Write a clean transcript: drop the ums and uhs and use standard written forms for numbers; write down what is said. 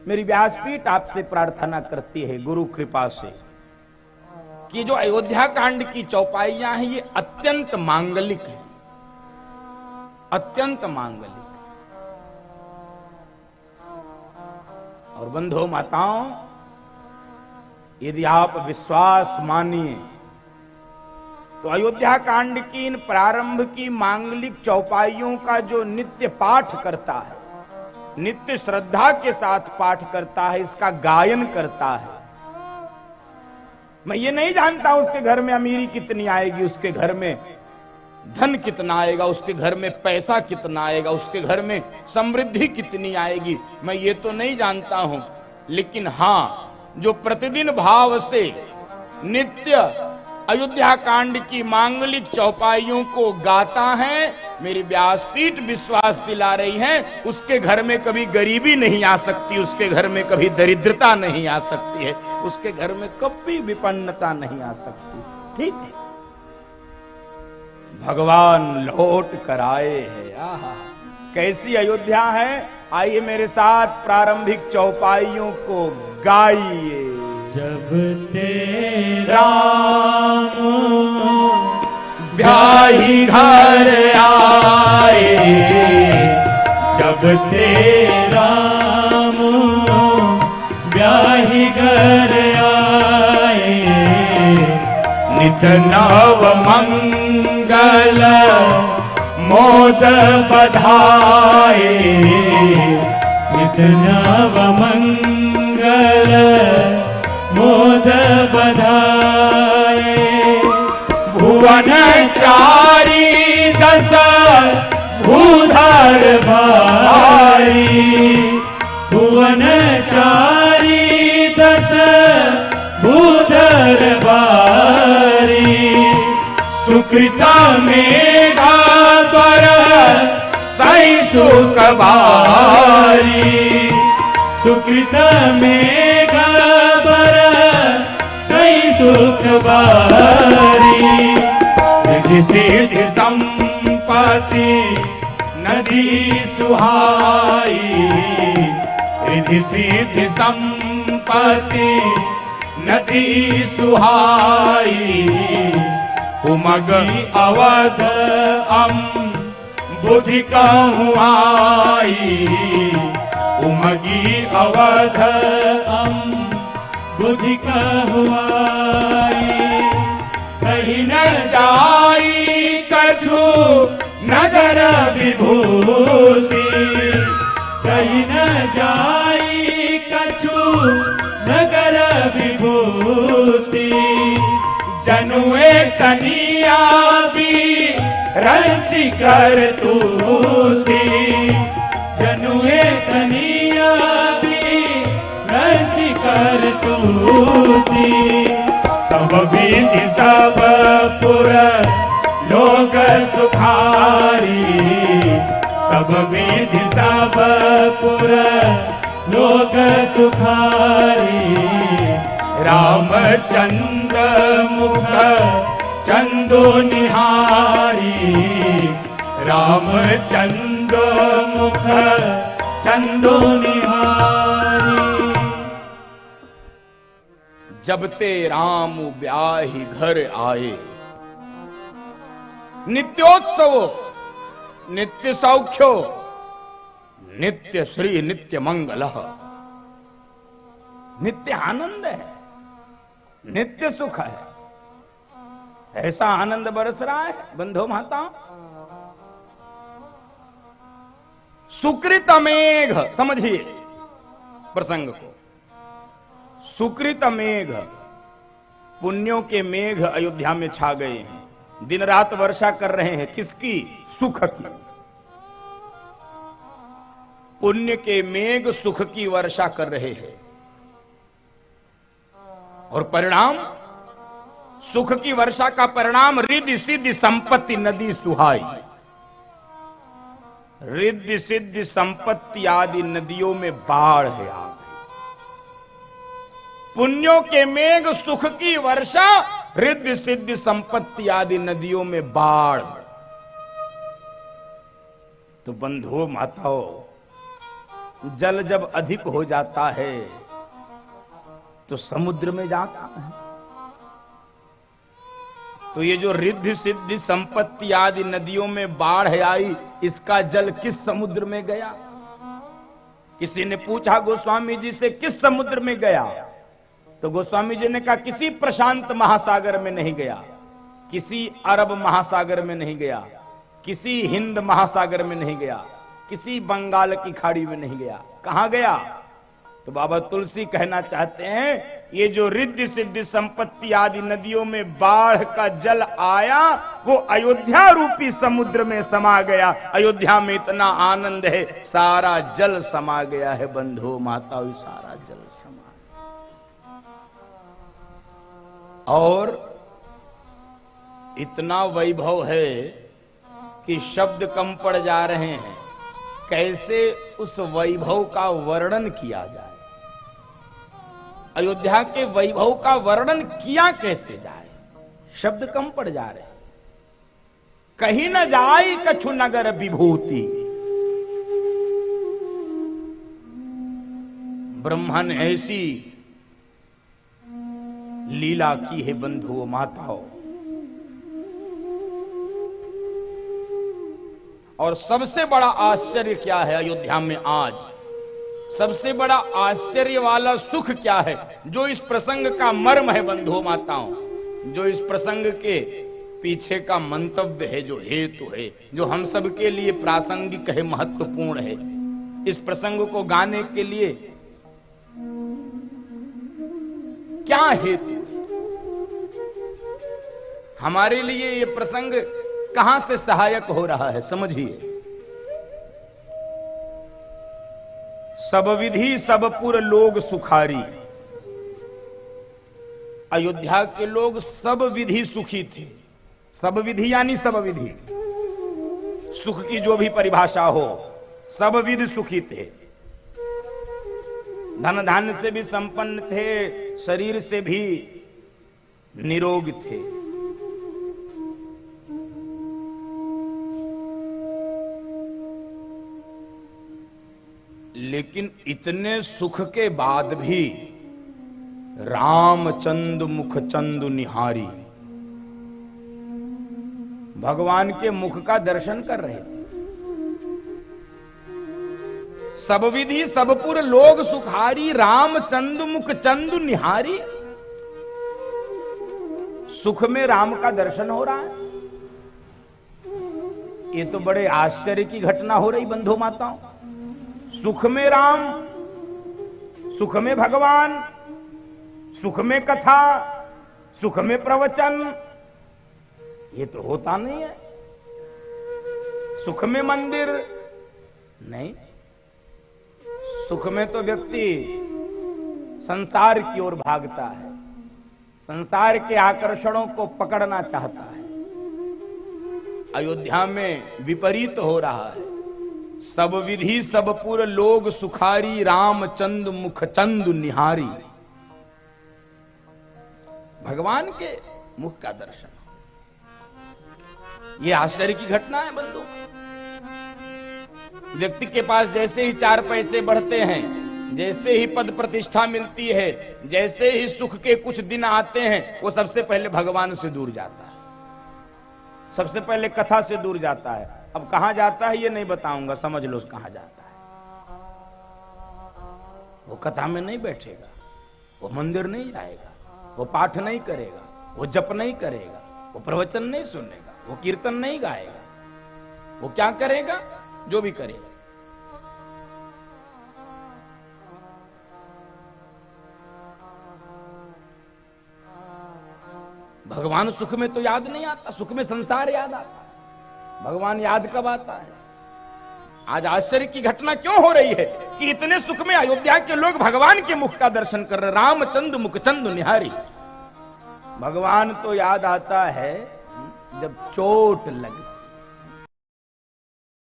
मेरी व्यासपीठ आपसे प्रार्थना करती है गुरु कृपा से कि जो अयोध्या कांड की चौपाइयां हैं ये अत्यंत मांगलिक है, अत्यंत मांगलिक। और बंधुओं माताओं, यदि आप विश्वास मानिए तो अयोध्या कांड की इन प्रारंभ की मांगलिक चौपाइयों का जो नित्य पाठ करता है, नित्य श्रद्धा के साथ पाठ करता है, इसका गायन करता है, मैं ये नहीं जानता उसके घर में अमीरी कितनी आएगी, उसके घर में धन कितना आएगा, उसके घर में पैसा कितना आएगा, उसके घर में समृद्धि कितनी आएगी, मैं ये तो नहीं जानता हूं। लेकिन हां, जो प्रतिदिन भाव से नित्य अयोध्या कांड की मांगलिक चौपाइयों को गाता है, मेरी व्यासपीठ विश्वास दिला रही है, उसके घर में कभी गरीबी नहीं आ सकती, उसके घर में कभी दरिद्रता नहीं आ सकती है, उसके घर में कभी विपन्नता नहीं आ सकती। ठीक है, भगवान लौट कर आए हैं। आहा, कैसी अयोध्या है। आइए मेरे साथ प्रारंभिक चौपाइयों को गाइए। जब ते राम ब्याही घर आए, जब ते राम ब्याही घर आए, नित नव मंगल मोद बधाए, नित नव मंगल मोद बधाए। भुवन चारी दस भूधर भारी, भुवन चारी दस भूधर भारी, सुकृता मेघा पर सही सुख बारी, सुकृता मेघा पर सही सुख बारी, रिद्धि सिद्धि संपत्ति नदी सुहाई, रिद्धि सिद्धि संपत्ति नदी सुहाई, उमग अवध बुद्धि कहूँ आई, उमगी अवध बुद्धि कहूँ आई, कहीं न जाई कछु नगर विभूति, कहीं न जाई कछु नगर विभूति, जनुए कनिया भी रंची कर तूती, जनुए कनिया भी रंची कर तूती, सब विधि सब पुर लोक सुखारी, सब विधि सब पुर लोक सुखारी, रामचंद्र मुख चंदो निहारी, रामचंद्र मुख चंदो निहारी। जब ते राम ब्याही घर आए, नित्योत्सव नित्य सौख्यो नित्य श्री नित्य मंगल, नित्य आनंद है, नित्य सुख है। ऐसा आनंद बरस रहा है बंधो माताओं। सुकृत मेघ, समझिए प्रसंग को, सुकृत मेघ, पुण्यों के मेघ अयोध्या में छा गए हैं, दिन रात वर्षा कर रहे हैं। किसकी? सुख की। पुण्य के मेघ सुख की वर्षा कर रहे हैं, और परिणाम, सुख की वर्षा का परिणाम रिद्धि सिद्धि संपत्ति नदी सुहाई। रिद्धि सिद्धि संपत्ति आदि नदियों में बाढ़ है आ गई। पुण्यों के मेघ सुख की वर्षा, रिद्धि सिद्धि संपत्ति आदि नदियों में बाढ़। तो बंधुओं माताओं, जल जब अधिक हो जाता है तो समुद्र में जाता है। तो ये जो रिद्धि सिद्धि संपत्ति आदि नदियों में बाढ़ आई, इसका जल किस समुद्र में गया? किसी ने पूछा गोस्वामी जी से, किस समुद्र में गया? तो गोस्वामी जी ने कहा किसी प्रशांत महासागर में नहीं गया, किसी अरब महासागर में नहीं गया, किसी हिंद महासागर में नहीं गया, किसी बंगाल की खाड़ी में नहीं गया। कहां गया? तो बाबा तुलसी कहना चाहते हैं ये जो रिद्धि सिद्धि संपत्ति आदि नदियों में बाढ़ का जल आया, वो अयोध्या रूपी समुद्र में समा गया। अयोध्या में इतना आनंद है, सारा जल समा गया है बंधु माताओं, सारा जल समा। और इतना वैभव है कि शब्द कम पड़ जा रहे हैं। कैसे उस वैभव का वर्णन किया जाए? अयोध्या के वैभव का वर्णन किया कैसे जाए? शब्द कम पड़ जा रहे। कहीं न जाए कछु नगर विभूति, ब्रह्मा ने ऐसी लीला की है बंधुओं माताओं। और सबसे बड़ा आश्चर्य क्या है अयोध्या में आज? सबसे बड़ा आश्चर्य वाला सुख क्या है? जो इस प्रसंग का मर्म है बंधुओं माताओं, जो इस प्रसंग के पीछे का मंतव्य है, जो हेतु है, जो हम सब के लिए प्रासंगिक है, महत्वपूर्ण है। इस प्रसंग को गाने के लिए क्या हेतु है? हमारे लिए ये प्रसंग कहां से सहायक हो रहा है? समझिए। सब विधि सब पुर लोग सुखारी। अयोध्या के लोग सब विधि सुखी थे। सब विधि यानी सब विधि, सुख की जो भी परिभाषा हो, सब विधि सुखी थे। धन धान्य से भी संपन्न थे, शरीर से भी निरोग थे। लेकिन इतने सुख के बाद भी रामचंद्र मुख चंदु निहारी, भगवान के मुख का दर्शन कर रहे थे। सब विधि सबपुर लोग सुखारी, रामचंद्र मुख चंदु निहारी। सुख में राम का दर्शन हो रहा है। ये तो बड़े आश्चर्य की घटना हो रही बंधु माताओं। सुख में राम, सुख में भगवान, सुख में कथा, सुख में प्रवचन, ये तो होता नहीं है। सुख में मंदिर नहीं, सुख में तो व्यक्ति संसार की ओर भागता है, संसार के आकर्षणों को पकड़ना चाहता है। अयोध्या में विपरीत हो रहा है। सब विधि सब पुर लोग सुखारी, रामचंद्र मुख चंदु निहारी। भगवान के मुख का दर्शन, ये आश्चर्य की घटना है बंधु। व्यक्ति के पास जैसे ही 4 पैसे बढ़ते हैं, जैसे ही पद प्रतिष्ठा मिलती है, जैसे ही सुख के कुछ दिन आते हैं, वो सबसे पहले भगवान से दूर जाता है, सबसे पहले कथा से दूर जाता है। अब कहां जाता है ये नहीं बताऊंगा, समझ लो कहां जाता है। वो कथा में नहीं बैठेगा, वो मंदिर नहीं जाएगा, वो पाठ नहीं करेगा, वो जप नहीं करेगा, वो प्रवचन नहीं सुनेगा, वो कीर्तन नहीं गाएगा। वो क्या करेगा? जो भी करेगा। भगवान सुख में तो याद नहीं आता, सुख में संसार याद आता। भगवान याद कब आता है? आज आश्चर्य की घटना क्यों हो रही है कि इतने सुख में अयोध्या के लोग भगवान के मुख का दर्शन कर रहे। रामचंद्र मुख चंदु निहारी। भगवान तो याद आता है जब चोट लगती,